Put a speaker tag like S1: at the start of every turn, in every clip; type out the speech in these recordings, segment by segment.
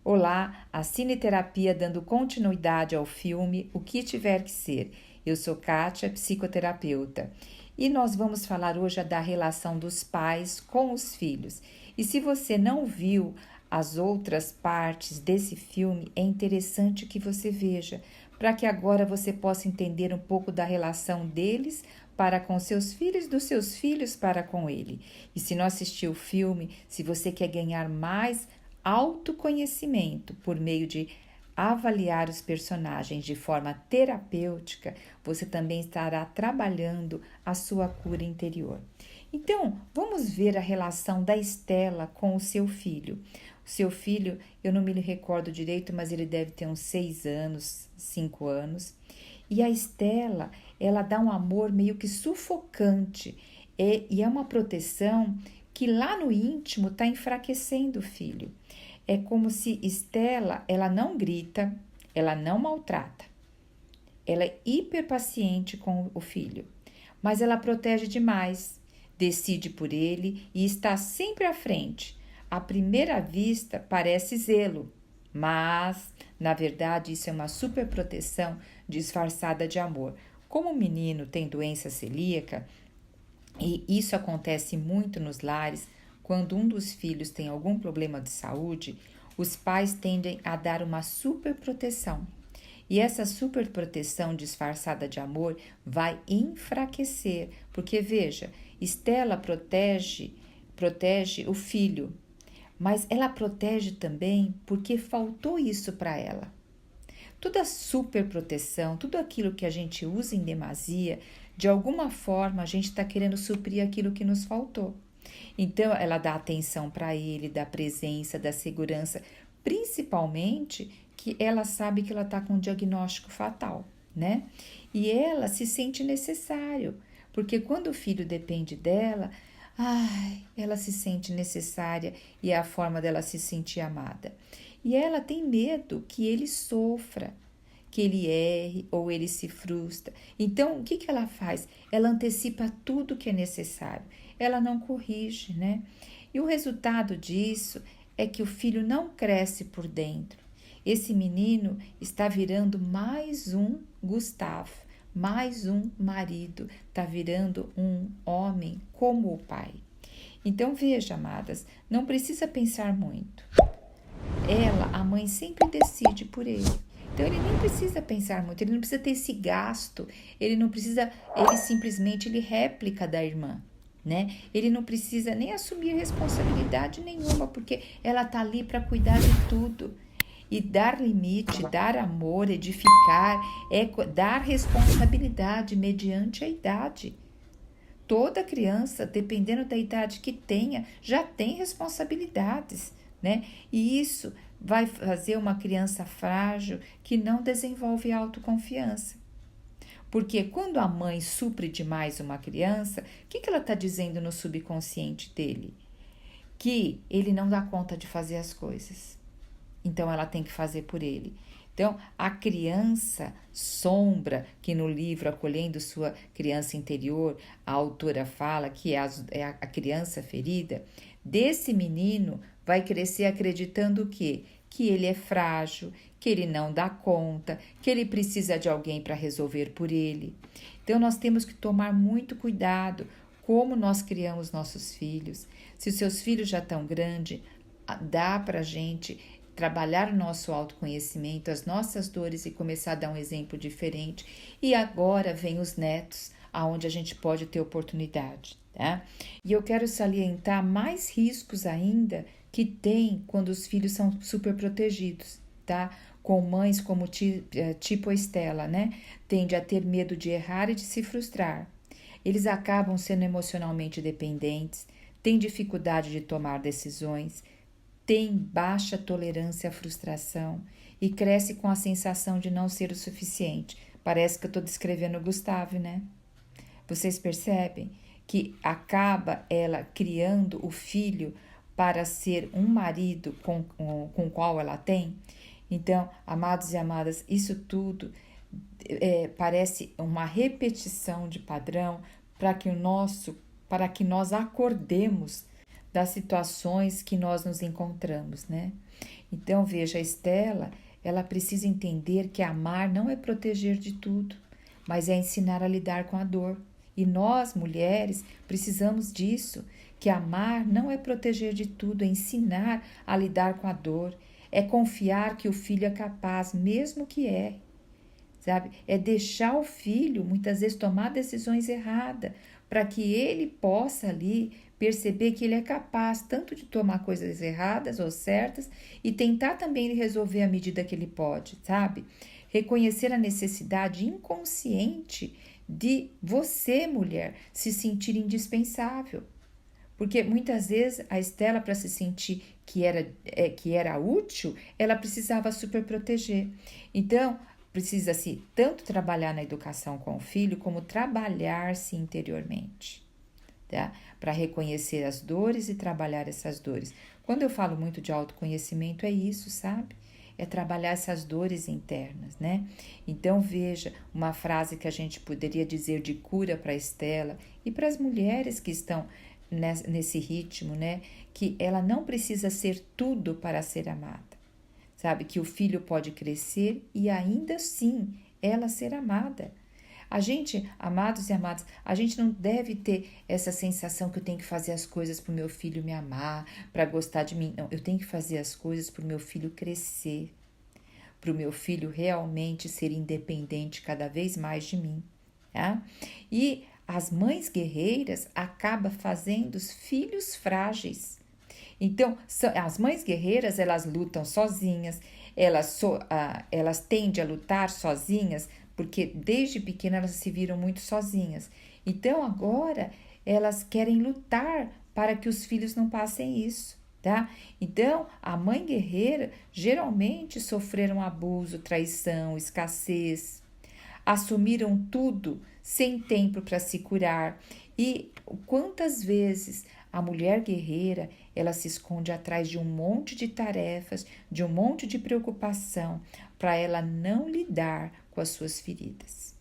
S1: Olá, a Cineterapia dando continuidade ao filme O que Tiver que Ser. Eu sou Kátia, psicoterapeuta, e nós vamos falar hoje da relação dos pais com os filhos. E se você não viu as outras partes desse filme, é interessante que você veja, para que agora você possa entender um pouco da relação deles para com seus filhos, dos seus filhos para com ele. E se não assistiu o filme, se você quer ganhar mais autoconhecimento por meio de avaliar os personagens de forma terapêutica, você também estará trabalhando a sua cura interior. Então, vamos ver a relação da Estela com o seu filho. O seu filho, eu não me recordo direito, mas ele deve ter uns 6 anos, 5 anos. E a Estela, ela dá um amor meio que sufocante e é uma proteção que lá no íntimo está enfraquecendo o filho. É como se Estela, ela não grita, ela não maltrata. Ela é hiperpaciente com o filho, mas ela protege demais, decide por ele e está sempre à frente. À primeira vista parece zelo, mas na verdade isso é uma superproteção disfarçada de amor. Como o menino tem doença celíaca, e isso acontece muito nos lares, quando um dos filhos tem algum problema de saúde, os pais tendem a dar uma superproteção. E essa superproteção disfarçada de amor vai enfraquecer, porque veja, Estela protege o filho, mas ela protege também porque faltou isso para ela. Toda superproteção, tudo aquilo que a gente usa em demasia, de alguma forma a gente está querendo suprir aquilo que nos faltou. Então, ela dá atenção para ele, dá presença, dá segurança, principalmente que ela sabe que ela está com um diagnóstico fatal, né? E ela se sente necessário, porque quando o filho depende dela, ela se sente necessária e é a forma dela se sentir amada. E ela tem medo que ele sofra, que ele erre ou ele se frustra. Então, o que ela faz? Ela antecipa tudo que é necessário. Ela não corrige, né? E o resultado disso é que o filho não cresce por dentro. Esse menino está virando mais um Gustavo, mais um marido, está virando um homem como o pai. Então, veja, amadas, não precisa pensar muito. A mãe sempre decide por ele. Então ele nem precisa pensar muito, ele não precisa ter esse gasto, ele simplesmente réplica da irmã, né? Ele não precisa nem assumir responsabilidade nenhuma, porque ela tá ali para cuidar de tudo. E dar limite, dar amor, edificar, é dar responsabilidade mediante a idade. Toda criança, dependendo da idade que tenha, já tem responsabilidades, né? E isso vai fazer uma criança frágil que não desenvolve autoconfiança. Porque quando a mãe supre demais uma criança, o que ela está dizendo no subconsciente dele? Que ele não dá conta de fazer as coisas. Então ela tem que fazer por ele. Então, a criança sombra, que no livro Acolhendo Sua Criança Interior, a autora fala que é a criança ferida, desse menino vai crescer acreditando o quê? Que ele é frágil, que ele não dá conta, que ele precisa de alguém para resolver por ele. Então, nós temos que tomar muito cuidado como nós criamos nossos filhos. Se os seus filhos já estão grandes, dá para a gente trabalhar o nosso autoconhecimento, as nossas dores e começar a dar um exemplo diferente. E agora vem os netos, aonde a gente pode ter oportunidade, tá? E eu quero salientar mais riscos ainda que tem quando os filhos são super protegidos, tá? Com mães como tipo a Estela, né? Tende a ter medo de errar e de se frustrar. Eles acabam sendo emocionalmente dependentes, têm dificuldade de tomar decisões, tem baixa tolerância à frustração e cresce com a sensação de não ser o suficiente. Parece que eu estou descrevendo o Gustavo, né? Vocês percebem que acaba ela criando o filho para ser um marido com o qual ela tem? Então, amados e amadas, isso tudo parece uma repetição de padrão para que nós acordemos das situações que nós nos encontramos, né? Então, veja, a Estela, ela precisa entender que amar não é proteger de tudo, mas é ensinar a lidar com a dor. E nós, mulheres, precisamos disso, que amar não é proteger de tudo, é ensinar a lidar com a dor, é confiar que o filho é capaz, mesmo que erre, sabe? É deixar o filho, muitas vezes, tomar decisões erradas, para que ele possa ali perceber que ele é capaz tanto de tomar coisas erradas ou certas e tentar também resolver à medida que ele pode, sabe? Reconhecer a necessidade inconsciente de você, mulher, se sentir indispensável. Porque muitas vezes a Estela, para se sentir que era útil, ela precisava super proteger. Então, precisa-se tanto trabalhar na educação com o filho, como trabalhar-se interiormente, tá? Para reconhecer as dores e trabalhar essas dores. Quando eu falo muito de autoconhecimento, é isso, sabe? É trabalhar essas dores internas, né? Então, veja, uma frase que a gente poderia dizer de cura para a Estela e para as mulheres que estão nesse ritmo, né? Que ela não precisa ser tudo para ser amada. Sabe, que o filho pode crescer e ainda assim ela ser amada. A gente, amados e amadas, a gente não deve ter essa sensação que eu tenho que fazer as coisas para o meu filho me amar, para gostar de mim. Não, eu tenho que fazer as coisas para o meu filho crescer, para o meu filho realmente ser independente cada vez mais de mim. Tá? E as mães guerreiras acabam fazendo os filhos frágeis. Então, as mães guerreiras, elas lutam sozinhas, elas tendem a lutar sozinhas, porque desde pequena elas se viram muito sozinhas. Então, agora, elas querem lutar para que os filhos não passem isso, tá? Então, a mãe guerreira geralmente sofreram abuso, traição, escassez, assumiram tudo sem tempo para se curar. E quantas vezes a mulher guerreira, ela se esconde atrás de um monte de tarefas, de um monte de preocupação, para ela não lidar com as suas feridas,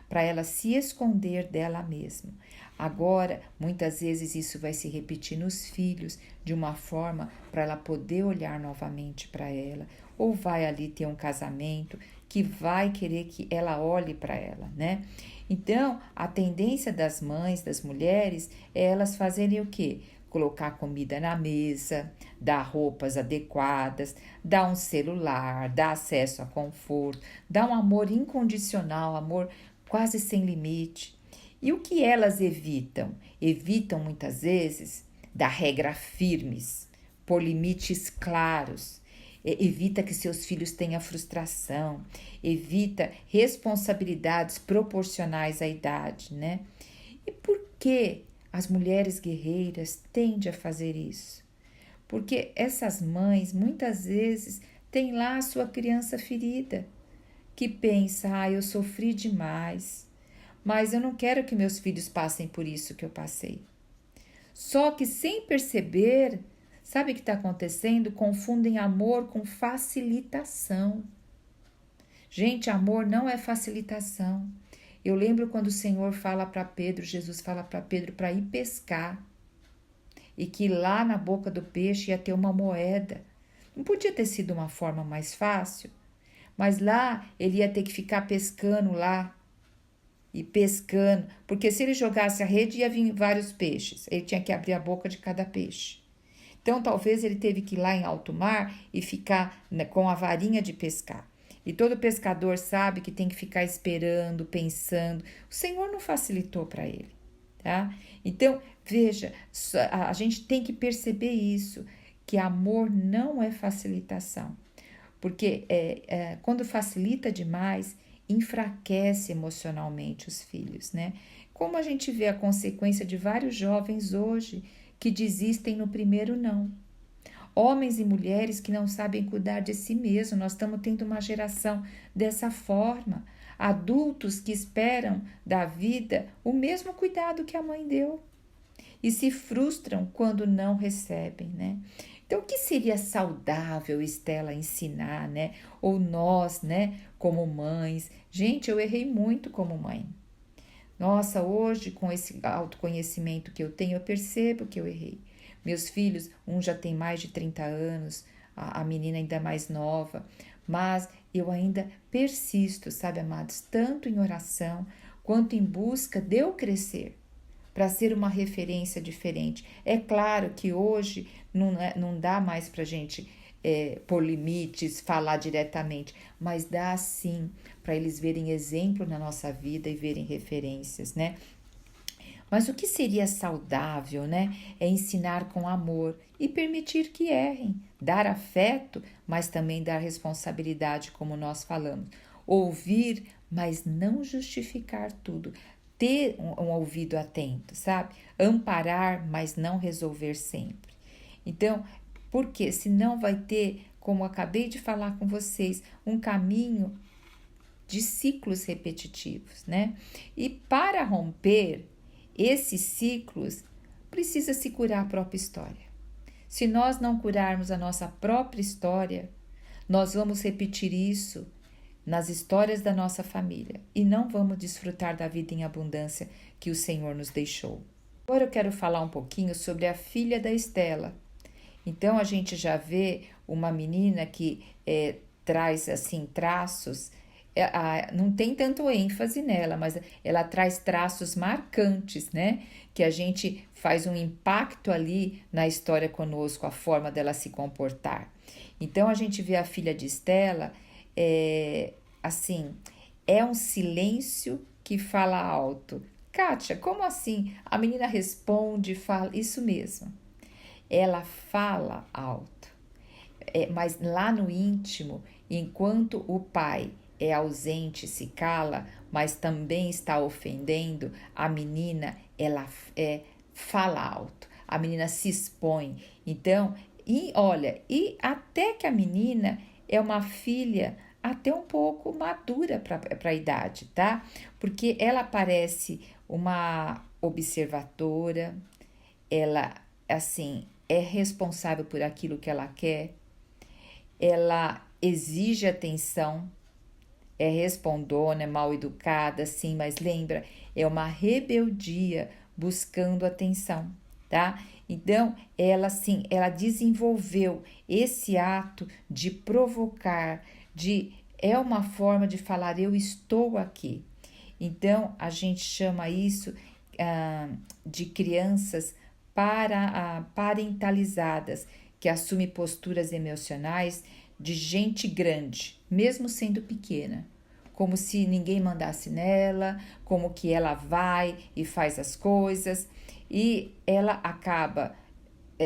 S1: para ela se esconder dela mesma. Agora, muitas vezes isso vai se repetir nos filhos de uma forma para ela poder olhar novamente para ela, ou vai ali ter um casamento que vai querer que ela olhe para ela, né? Então, a tendência das mães, das mulheres, é elas fazerem o quê? Colocar comida na mesa, dar roupas adequadas, dar um celular, dar acesso a conforto, dar um amor incondicional, amor quase sem limite. E o que elas evitam? Evitam muitas vezes dar regras firmes, por limites claros. Evita que seus filhos tenham frustração, evita responsabilidades proporcionais à idade, né? E por que as mulheres guerreiras tendem a fazer isso? Porque essas mães muitas vezes têm lá a sua criança ferida, que pensa, eu sofri demais, mas eu não quero que meus filhos passem por isso que eu passei. Só que sem perceber, sabe o que está acontecendo? Confundem amor com facilitação. Gente, amor não é facilitação. Eu lembro quando o Senhor fala para Pedro, Jesus fala para Pedro para ir pescar. E que lá na boca do peixe ia ter uma moeda. Não podia ter sido uma forma mais fácil? Mas lá ele ia ter que ficar pescando lá. E pescando. Porque se ele jogasse a rede ia vir vários peixes. Ele tinha que abrir a boca de cada peixe. Então, talvez ele teve que ir lá em alto mar e ficar com a varinha de pescar. E todo pescador sabe que tem que ficar esperando, pensando. O Senhor não facilitou para ele, tá? Então, veja, a gente tem que perceber isso, que amor não é facilitação. Porque quando facilita demais, enfraquece emocionalmente os filhos, né? Como a gente vê a consequência de vários jovens hoje que desistem no primeiro não. Homens e mulheres que não sabem cuidar de si mesmos. Nós estamos tendo uma geração dessa forma. Adultos que esperam da vida o mesmo cuidado que a mãe deu e se frustram quando não recebem, né? Então, o que seria saudável, Estela, ensinar, né? Ou nós, né, como mães? Gente, eu errei muito como mãe. Nossa, hoje, com esse autoconhecimento que eu tenho, eu percebo que eu errei. Meus filhos, um já tem mais de 30 anos, a menina ainda mais nova, mas eu ainda persisto, sabe, amados, tanto em oração quanto em busca de eu crescer, para ser uma referência diferente. É claro que hoje não dá mais para a gente pôr limites, falar diretamente, mas dá sim para eles verem exemplo na nossa vida e verem referências, né? Mas o que seria saudável, né? É ensinar com amor e permitir que errem, dar afeto, mas também dar responsabilidade, como nós falamos. Ouvir, mas não justificar tudo. Ter um ouvido atento, sabe? Amparar, mas não resolver sempre. Então, porque senão vai ter, como acabei de falar com vocês, um caminho de ciclos repetitivos, né? E para romper esses ciclos, precisa se curar a própria história. Se nós não curarmos a nossa própria história, nós vamos repetir isso nas histórias da nossa família e não vamos desfrutar da vida em abundância que o Senhor nos deixou. Agora eu quero falar um pouquinho sobre a filha da Estela. Então a gente já vê uma menina que traz assim traços, não tem tanto ênfase nela, mas ela traz traços marcantes, né? Que a gente faz um impacto ali na história conosco, a forma dela se comportar. Então a gente vê a filha de Estela, assim, é um silêncio que fala alto. Kátia, como assim? A menina responde, fala, isso mesmo. Ela fala alto, mas lá no íntimo, enquanto o pai é ausente, se cala, mas também está ofendendo, a menina, ela fala alto, a menina se expõe. Então, e olha, e até que a menina é uma filha até um pouco madura para a idade, tá? Porque ela parece uma observadora, ela, assim, é responsável por aquilo que ela quer, ela exige atenção, é respondona, é mal educada, sim, mas lembra, é uma rebeldia buscando atenção, tá? Então, ela sim, ela desenvolveu esse ato de provocar, é uma forma de falar, eu estou aqui. Então, a gente chama isso de crianças parentalizadas, que assumem posturas emocionais de gente grande, mesmo sendo pequena, como se ninguém mandasse nela, como que ela vai e faz as coisas, e ela acaba,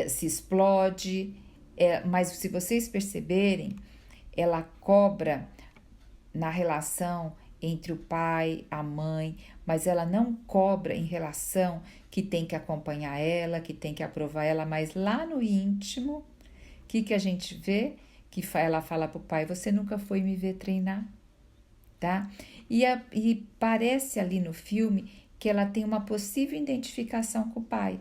S1: se explode, mas se vocês perceberem, ela cobra na relação entre o pai, a mãe, mas ela não cobra em relação que tem que acompanhar ela, que tem que aprovar ela, mas lá no íntimo, o que a gente vê? Que ela fala pro pai, você nunca foi me ver treinar, tá? E parece ali no filme que ela tem uma possível identificação com o pai.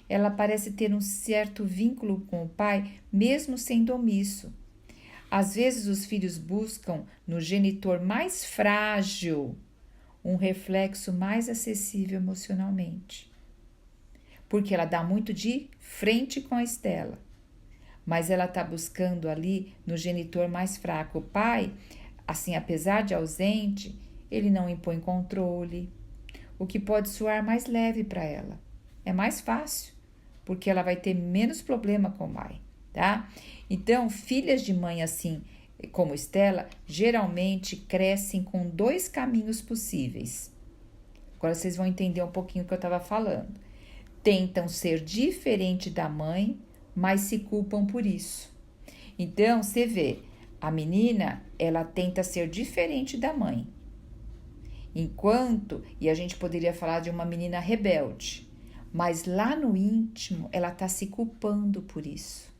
S1: Ela parece ter um certo vínculo com o pai, mesmo sendo omisso. Às vezes os filhos buscam no genitor mais frágil um reflexo mais acessível emocionalmente. Porque ela dá muito de frente com a Estela, mas ela está buscando ali no genitor mais fraco. O pai, assim, apesar de ausente, ele não impõe controle, o que pode soar mais leve para ela. É mais fácil, porque ela vai ter menos problema com o pai, tá? Então, filhas de mãe assim, como Estela, geralmente crescem com 2 caminhos possíveis. Agora vocês vão entender um pouquinho o que eu estava falando. Tentam ser diferente da mãe, mas se culpam por isso. Então, você vê, a menina, ela tenta ser diferente da mãe. E a gente poderia falar de uma menina rebelde, mas lá no íntimo, ela está se culpando por isso.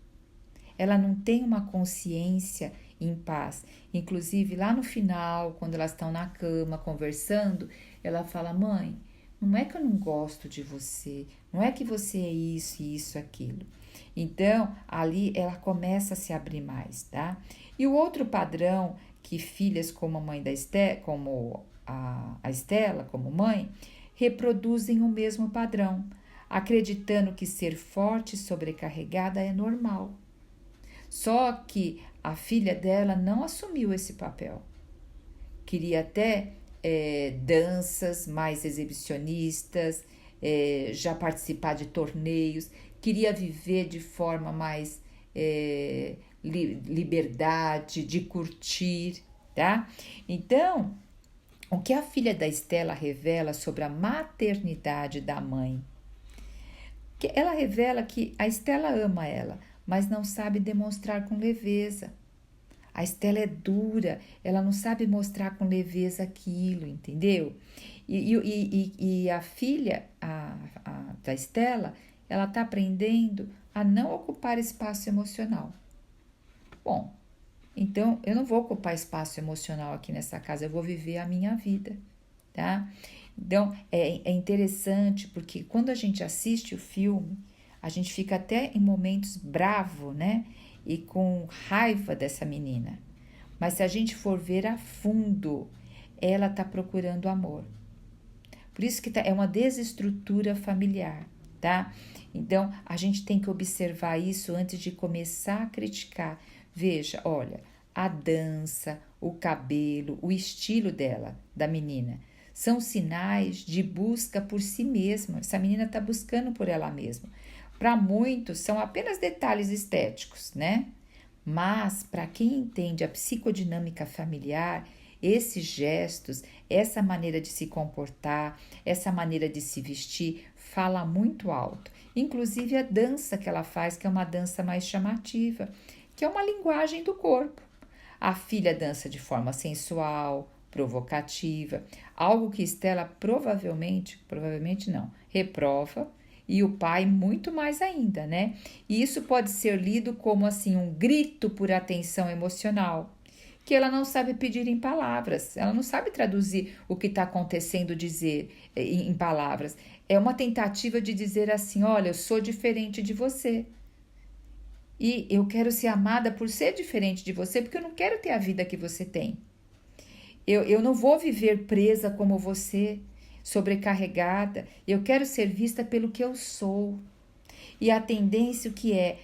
S1: Ela não tem uma consciência em paz. Inclusive, lá no final, quando elas estão na cama conversando, ela fala, mãe, não é que eu não gosto de você, não é que você é isso, aquilo. Então, ali ela começa a se abrir mais, tá? E o outro padrão que filhas como a mãe da Estela, como a Estela, como mãe, reproduzem o mesmo padrão, acreditando que ser forte e sobrecarregada é normal. Só que a filha dela não assumiu esse papel. Queria até danças mais exibicionistas, já participar de torneios, queria viver de forma mais liberdade, de curtir, tá? Então, o que a filha da Estela revela sobre a maternidade da mãe? Que ela revela que a Estela ama ela, mas não sabe demonstrar com leveza. A Estela é dura, ela não sabe mostrar com leveza aquilo, entendeu? E a filha da Estela, ela está aprendendo a não ocupar espaço emocional. Bom, então eu não vou ocupar espaço emocional aqui nessa casa, eu vou viver a minha vida, tá? Então é interessante porque quando a gente assiste o filme, a gente fica até em momentos bravo, né? E com raiva dessa menina. Mas se a gente for ver a fundo, ela está procurando amor. Por isso que é uma desestrutura familiar, tá? Então, a gente tem que observar isso antes de começar a criticar. Veja, olha, a dança, o cabelo, o estilo dela, da menina, são sinais de busca por si mesma. Essa menina está buscando por ela mesma. Para muitos, são apenas detalhes estéticos, né? Mas, para quem entende a psicodinâmica familiar, esses gestos, essa maneira de se comportar, essa maneira de se vestir, fala muito alto. Inclusive a dança que ela faz, que é uma dança mais chamativa, que é uma linguagem do corpo. A filha dança de forma sensual, provocativa, algo que Estela provavelmente não, reprova, e o pai muito mais ainda, né? E isso pode ser lido como assim um grito por atenção emocional, que ela não sabe pedir em palavras, ela não sabe traduzir o que está acontecendo dizer em palavras. É uma tentativa de dizer assim, olha, eu sou diferente de você. E eu quero ser amada por ser diferente de você, porque eu não quero ter a vida que você tem. Eu não vou viver presa como você, sobrecarregada. Eu quero ser vista pelo que eu sou. E a tendência o que é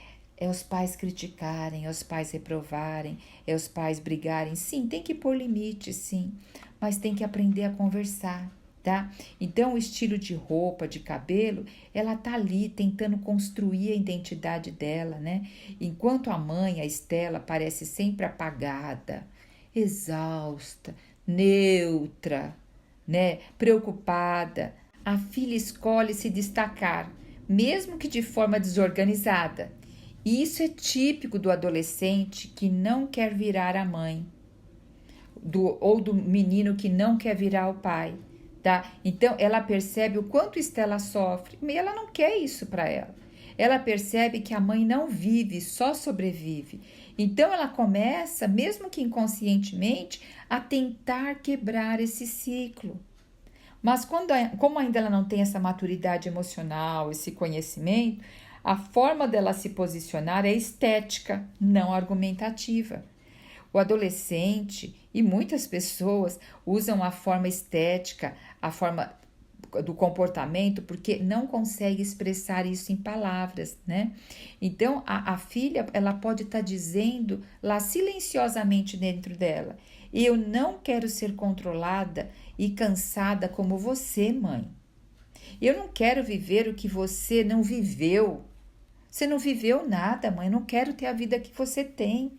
S1: os pais criticarem, é os pais reprovarem, é os pais brigarem. Sim, tem que pôr limites, sim, mas tem que aprender a conversar, tá? Então, o estilo de roupa, de cabelo, ela tá ali tentando construir a identidade dela, né? Enquanto a mãe, a Estela, parece sempre apagada, exausta, neutra, né? Preocupada, a filha escolhe se destacar, mesmo que de forma desorganizada. E isso é típico do adolescente que não quer virar a mãe, ou do menino que não quer virar o pai, tá? Então, ela percebe o quanto Estela sofre, e ela não quer isso para ela. Ela percebe que a mãe não vive, só sobrevive. Então, ela começa, mesmo que inconscientemente, a tentar quebrar esse ciclo. Mas como ainda ela não tem essa maturidade emocional, esse conhecimento, a forma dela se posicionar é estética, não argumentativa. O adolescente e muitas pessoas usam a forma estética, a forma do comportamento, porque não consegue expressar isso em palavras, né? Então, a filha, ela pode estar dizendo lá silenciosamente dentro dela, eu não quero ser controlada e cansada como você, mãe. Eu não quero viver o que você não viveu. Você não viveu nada, mãe. Eu não quero ter a vida que você tem.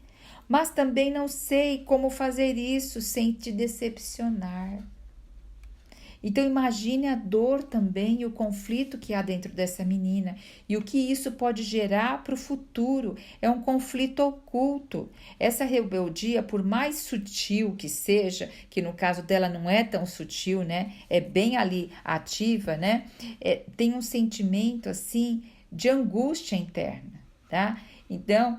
S1: Mas também não sei como fazer isso sem te decepcionar. Então imagine a dor também e o conflito que há dentro dessa menina e o que isso pode gerar para o futuro. É um conflito oculto. Essa rebeldia, por mais sutil que seja, que no caso dela não é tão sutil, né? É bem ali ativa, né? Tem um sentimento assim de angústia interna, tá? Então,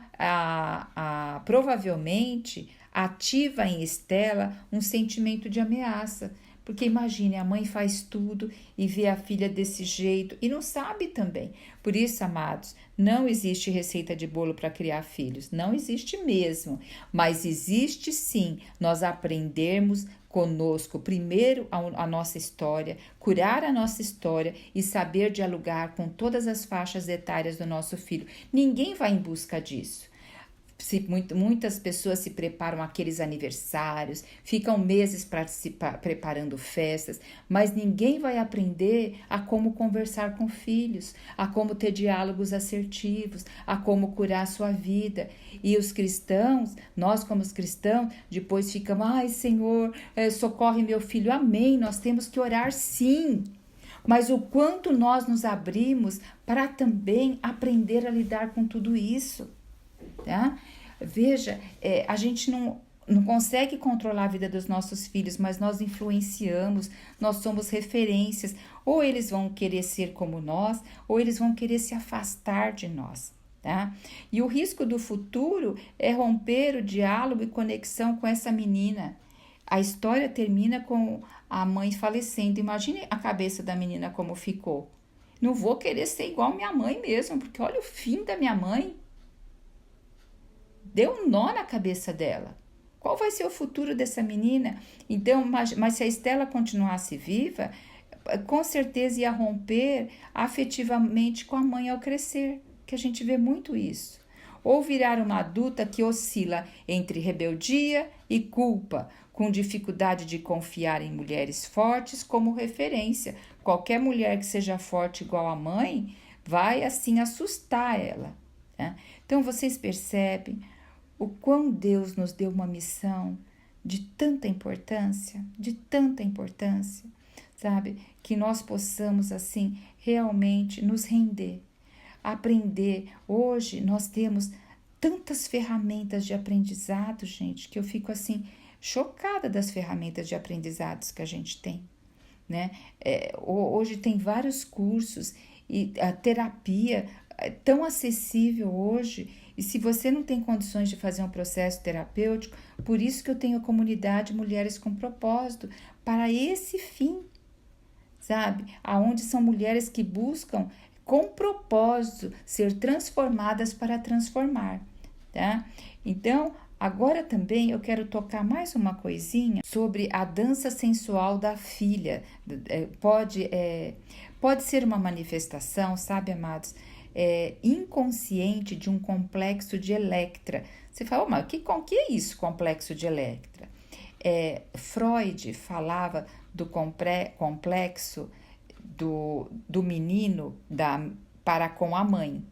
S1: provavelmente ativa em Estela um sentimento de ameaça. Porque imagine, a mãe faz tudo e vê a filha desse jeito e não sabe também. Por isso, amados, não existe receita de bolo para criar filhos. Não existe mesmo. Mas existe sim nós aprendermos conosco primeiro a nossa história, curar a nossa história e saber dialogar com todas as faixas etárias do nosso filho. Ninguém vai em busca disso. Muitas pessoas se preparam aqueles aniversários, ficam meses preparando festas, mas ninguém vai aprender a como conversar com filhos, a como ter diálogos assertivos, a como curar a sua vida. E os cristãos, nós como os cristãos, depois ficamos, ai Senhor, socorre meu filho, amém, nós temos que orar sim. Mas o quanto nós nos abrimos para também aprender a lidar com tudo isso, tá? Veja, a gente não consegue controlar a vida dos nossos filhos, mas nós influenciamos, nós somos referências. Ou eles vão querer ser como nós, ou eles vão querer se afastar de nós, tá? E o risco do futuro é romper o diálogo e conexão com essa menina. A história termina com a mãe falecendo. Imagine a cabeça da menina como ficou. Não vou querer ser igual minha mãe mesmo, porque olha o fim da minha mãe. Deu um nó na cabeça dela. Qual vai ser o futuro dessa menina? Então, mas se a Estela continuasse viva, com certeza ia romper afetivamente com a mãe ao crescer, que a gente vê muito isso. Ou virar uma adulta que oscila entre rebeldia e culpa, com dificuldade de confiar em mulheres fortes como referência. Qualquer mulher que seja forte igual a mãe vai assim assustar ela, né? Então vocês percebem o quão Deus nos deu uma missão de tanta importância, sabe? Que nós possamos assim realmente nos render, aprender. Hoje nós temos tantas ferramentas de aprendizado, gente, que eu fico assim chocada das ferramentas de aprendizados que a gente tem, né? Hoje tem vários cursos e a terapia é tão acessível hoje. E se você não tem condições de fazer um processo terapêutico, por isso que eu tenho a comunidade Mulheres com Propósito, para esse fim, sabe? Aonde são mulheres que buscam com propósito ser transformadas para transformar, tá? Então, agora também eu quero tocar mais uma coisinha sobre a dança sensual da filha. Pode ser uma manifestação, sabe, amados, inconsciente de um complexo de Electra. Você fala, mas que é isso, complexo de Electra? Freud falava do complexo do menino para com a mãe,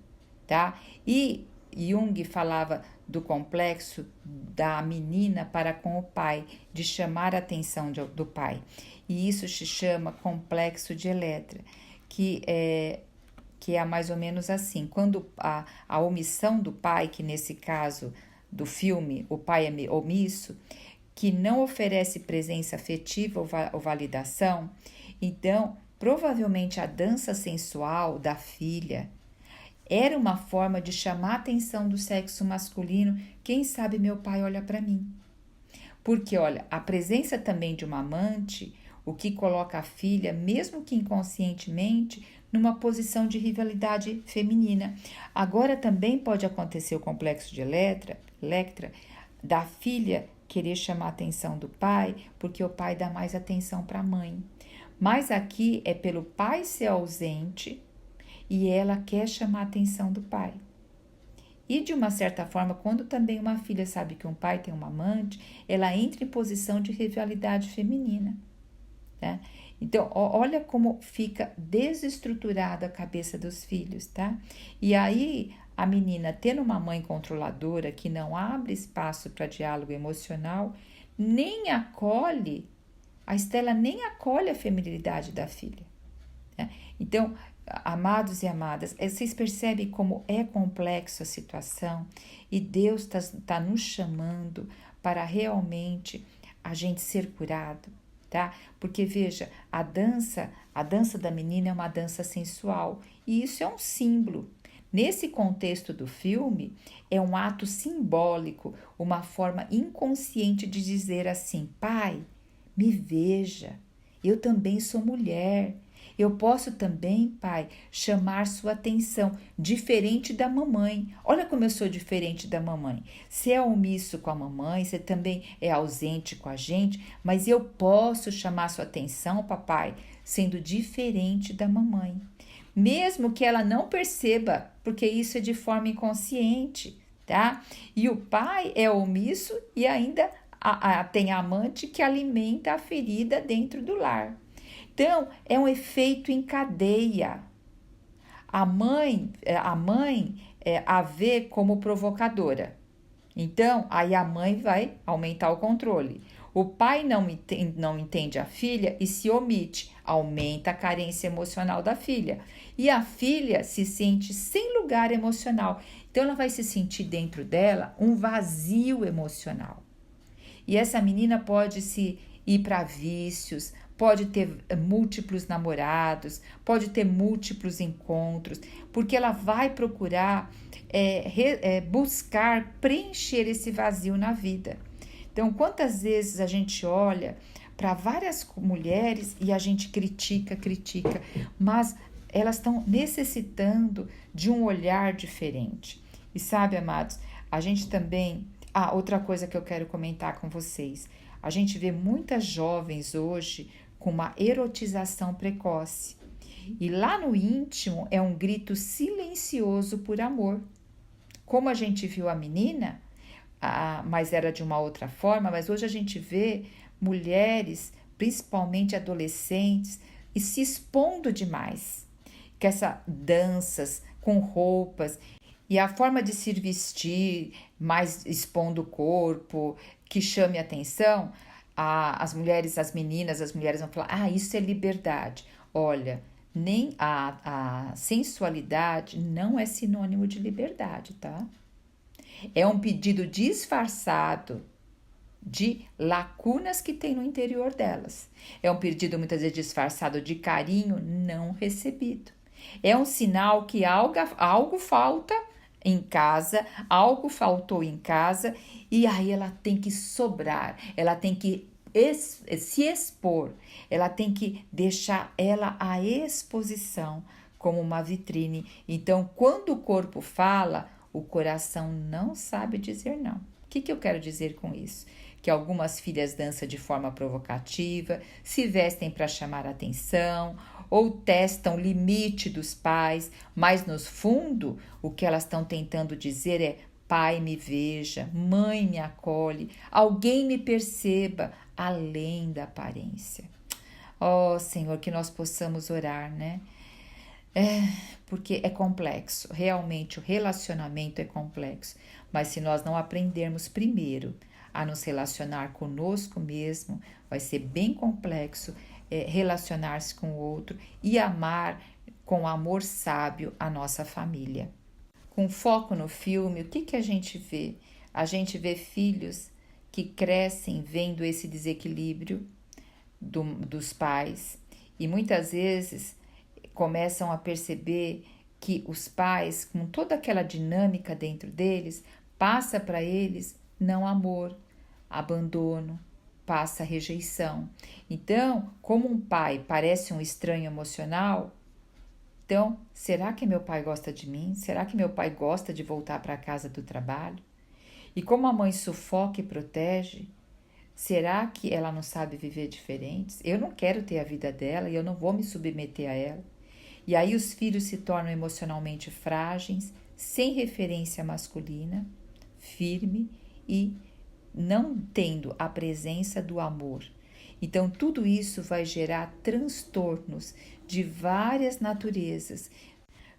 S1: tá? E Jung falava do complexo da menina para com o pai, de chamar a atenção do pai. E isso se chama complexo de Electra, que é mais ou menos assim. Quando a omissão do pai, que nesse caso do filme, o pai é omisso, que não oferece presença afetiva ou validação, então provavelmente a dança sensual da filha era uma forma de chamar a atenção do sexo masculino. Quem sabe meu pai olha para mim. Porque, olha, a presença também de uma amante, o que coloca a filha, mesmo que inconscientemente, numa posição de rivalidade feminina. Agora também pode acontecer o complexo de Electra, da filha querer chamar a atenção do pai, porque o pai dá mais atenção para a mãe. Mas aqui é pelo pai ser ausente e ela quer chamar a atenção do pai. E de uma certa forma, quando também uma filha sabe que um pai tem uma amante, ela entra em posição de rivalidade feminina, tá? Então, olha como fica desestruturada a cabeça dos filhos, tá? E aí, a menina tendo uma mãe controladora que não abre espaço para diálogo emocional, nem acolhe, a Estela nem acolhe a feminilidade da filha, né? Então, amados e amadas, vocês percebem como é complexo a situação e Deus está nos chamando para realmente a gente ser curado, tá? Porque veja, a dança da menina é uma dança sensual e isso é um símbolo. Nesse contexto do filme, é um ato simbólico, uma forma inconsciente de dizer assim: pai, me veja, eu também sou mulher. Eu posso também, pai, chamar sua atenção, diferente da mamãe. Olha como eu sou diferente da mamãe. Você é omisso com a mamãe, você também é ausente com a gente, mas eu posso chamar sua atenção, papai, sendo diferente da mamãe. Mesmo que ela não perceba, porque isso é de forma inconsciente, tá? E o pai é omisso e ainda tem a amante que alimenta a ferida dentro do lar. Então, é um efeito em cadeia. A mãe a vê como provocadora. Então, aí a mãe vai aumentar o controle. O pai não entende a filha e se omite, aumenta a carência emocional da filha. E a filha se sente sem lugar emocional. Então, ela vai se sentir dentro dela um vazio emocional. E essa menina pode se ir para vícios, pode ter múltiplos namorados, pode ter múltiplos encontros, porque ela vai procurar buscar preencher esse vazio na vida. Então, quantas vezes a gente olha para várias mulheres e a gente critica, mas elas estão necessitando de um olhar diferente. E sabe, amados, a gente também... outra coisa que eu quero comentar com vocês. A gente vê muitas jovens hoje com uma erotização precoce. E lá no íntimo é um grito silencioso por amor. Como a gente viu a menina, mas era de uma outra forma, mas hoje a gente vê mulheres, principalmente adolescentes, e se expondo demais. Que essas danças com roupas e a forma de se vestir, mais expondo o corpo, que chame atenção, as mulheres, as mulheres vão falar, isso é liberdade. Olha, nem a sensualidade não é sinônimo de liberdade, tá? É um pedido disfarçado de lacunas que tem no interior delas. É um pedido muitas vezes disfarçado de carinho não recebido. É um sinal que algo falta em casa, algo faltou em casa e aí ela tem que sobrar, ela tem que se expor, ela tem que deixar ela à exposição como uma vitrine. Então, quando o corpo fala, o coração não sabe dizer não. O que eu quero dizer com isso? Que algumas filhas dançam de forma provocativa, se vestem para chamar atenção ou testam o limite dos pais, mas no fundo o que elas estão tentando dizer é: pai me veja, mãe me acolhe, alguém me perceba, além da aparência. Ó Senhor, que nós possamos orar, né? Porque é complexo, realmente o relacionamento é complexo, mas se nós não aprendermos primeiro a nos relacionar conosco mesmo, vai ser bem complexo relacionar-se com o outro e amar com amor sábio a nossa família. Com foco no filme, o que a gente vê? A gente vê filhos que crescem vendo esse desequilíbrio dos pais e muitas vezes começam a perceber que os pais, com toda aquela dinâmica dentro deles, passa para eles não amor, abandono, passa rejeição. Então, como um pai parece um estranho emocional, então, será que meu pai gosta de mim? Será que meu pai gosta de voltar para a casa do trabalho? E como a mãe sufoca e protege, será que ela não sabe viver diferente? Eu não quero ter a vida dela e eu não vou me submeter a ela. E aí os filhos se tornam emocionalmente frágeis, sem referência masculina, firme e não tendo a presença do amor. Então, tudo isso vai gerar transtornos de várias naturezas,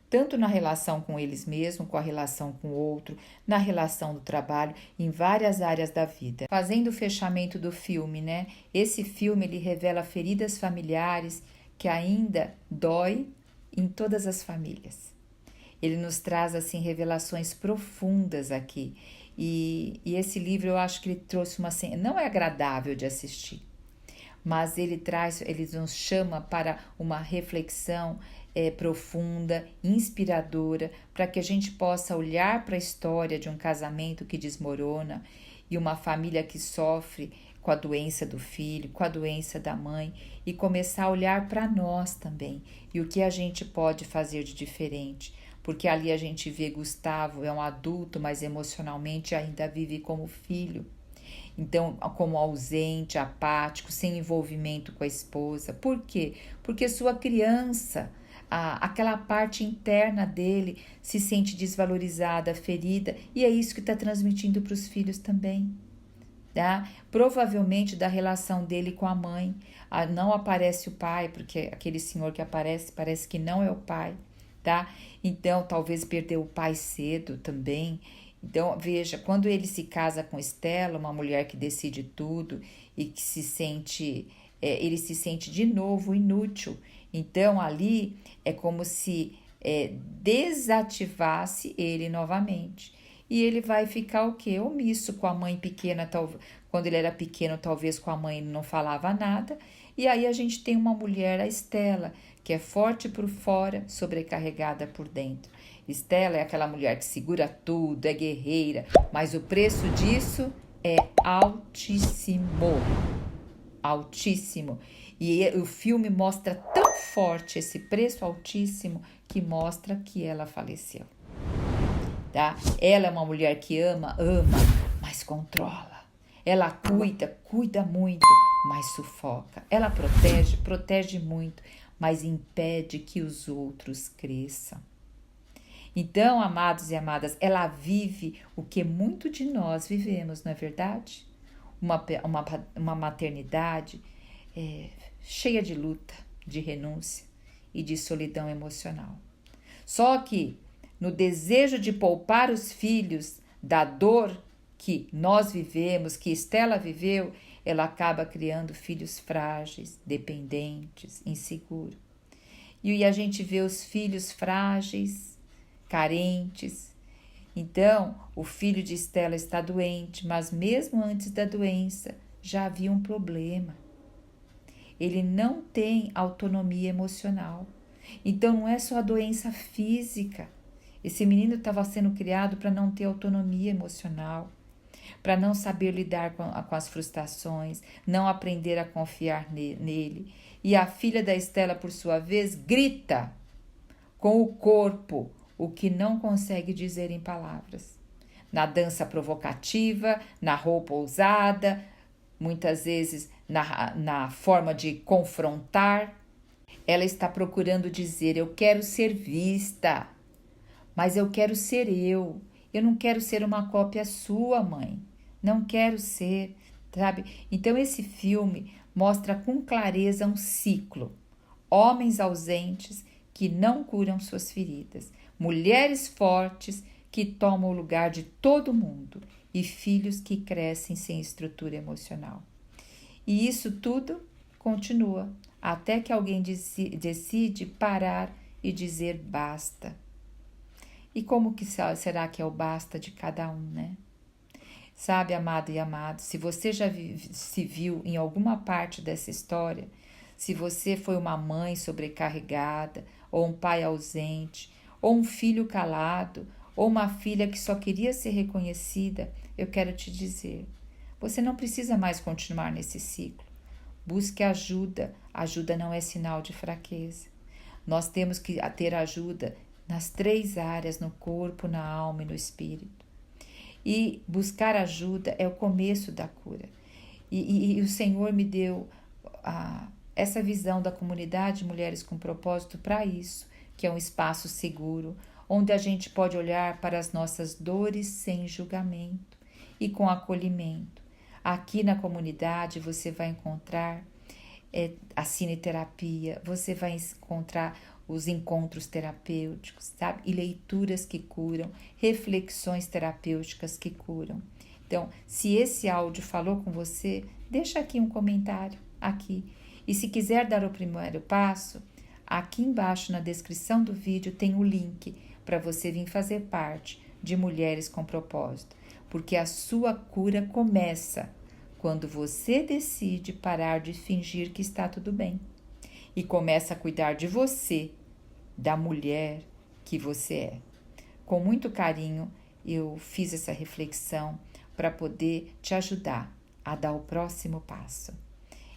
S1: tanto na relação com eles mesmos, com a relação com o outro, na relação do trabalho, em várias áreas da vida. Fazendo o fechamento do filme, né? Esse filme ele revela feridas familiares que ainda dói em todas as famílias. Ele nos traz assim revelações profundas aqui. E esse livro eu acho que ele trouxe uma... Não é agradável de assistir, mas ele nos chama para uma reflexão profunda, inspiradora, para que a gente possa olhar para a história de um casamento que desmorona e uma família que sofre com a doença do filho, com a doença da mãe e começar a olhar para nós também e o que a gente pode fazer de diferente. Porque ali a gente vê Gustavo, é um adulto, mas emocionalmente ainda vive como filho. Então, como ausente, apático, sem envolvimento com a esposa. Por quê? Porque sua criança aquela parte interna dele se sente desvalorizada, ferida, e é isso que está transmitindo para os filhos também. Tá? Provavelmente da relação dele com a mãe. Não aparece o pai, porque aquele senhor que aparece parece que não é o pai, tá? Então, talvez perdeu o pai cedo também. Então, veja, quando ele se casa com Estela, uma mulher que decide tudo e que se sente, ele se sente de novo inútil. Então, ali é como se desativasse ele novamente. E ele vai ficar o quê? Omisso com a mãe pequena, quando ele era pequeno, talvez com a mãe ele não falava nada. E aí a gente tem uma mulher, a Estela, que é forte por fora, sobrecarregada por dentro. Estela é aquela mulher que segura tudo, é guerreira, mas o preço disso é altíssimo. Altíssimo. E o filme mostra tão forte esse preço altíssimo que mostra que ela faleceu. Tá? Ela é uma mulher que ama, mas controla. Ela cuida muito, mas sufoca. Ela protege muito, mas impede que os outros cresçam. Então, amados e amadas, ela vive o que muito de nós vivemos, não é verdade? Uma maternidade cheia de luta, de renúncia e de solidão emocional. Só que no desejo de poupar os filhos da dor que nós vivemos, que Estela viveu, ela acaba criando filhos frágeis, dependentes, inseguros. E a gente vê os filhos frágeis, carentes. Então, o filho de Estela está doente, mas mesmo antes da doença já havia um problema. Ele não tem autonomia emocional. Então, não é só a doença física. Esse menino estava sendo criado para não ter autonomia emocional, para não saber lidar com as frustrações, não aprender a confiar nele. E a filha da Estela, por sua vez, grita com o corpo o que não consegue dizer em palavras. Na dança provocativa, na roupa ousada, muitas vezes na forma de confrontar, ela está procurando dizer: eu quero ser vista, mas eu quero ser eu. Eu não quero ser uma cópia sua, mãe. Não quero ser, sabe? Então esse filme mostra com clareza um ciclo. Homens ausentes que não curam suas feridas. Mulheres fortes que tomam o lugar de todo mundo. E filhos que crescem sem estrutura emocional. E isso tudo continua até que alguém decide parar e dizer basta. E como que será que é o basta de cada um, né? Sabe, amado e amado, se você já se viu em alguma parte dessa história, se você foi uma mãe sobrecarregada, ou um pai ausente, ou um filho calado, ou uma filha que só queria ser reconhecida, eu quero te dizer, você não precisa mais continuar nesse ciclo. Busque ajuda. Ajuda não é sinal de fraqueza. Nós temos que ter ajuda nas 3 áreas, no corpo, na alma e no espírito. E buscar ajuda é o começo da cura. E o Senhor me deu essa visão da comunidade Mulheres com Propósito para isso, que é um espaço seguro, onde a gente pode olhar para as nossas dores sem julgamento e com acolhimento. Aqui na comunidade você vai encontrar a cineterapia, você vai encontrar os encontros terapêuticos, sabe? E leituras que curam, reflexões terapêuticas que curam. Então, se esse áudio falou com você, deixa aqui um comentário, aqui. E se quiser dar o primeiro passo, aqui embaixo na descrição do vídeo tem o link para você vir fazer parte de Mulheres com Propósito, porque a sua cura começa quando você decide parar de fingir que está tudo bem e começa a cuidar de você, da mulher que você é. Com muito carinho, eu fiz essa reflexão para poder te ajudar a dar o próximo passo.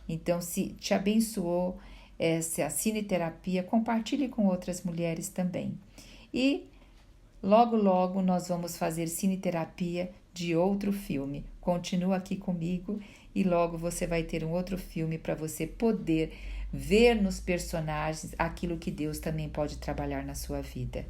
S1: Então, se te abençoou essa cineterapia, compartilhe com outras mulheres também. E logo, logo nós vamos fazer cineterapia de outro filme. Continua aqui comigo e logo você vai ter um outro filme para você poder ver nos personagens aquilo que Deus também pode trabalhar na sua vida.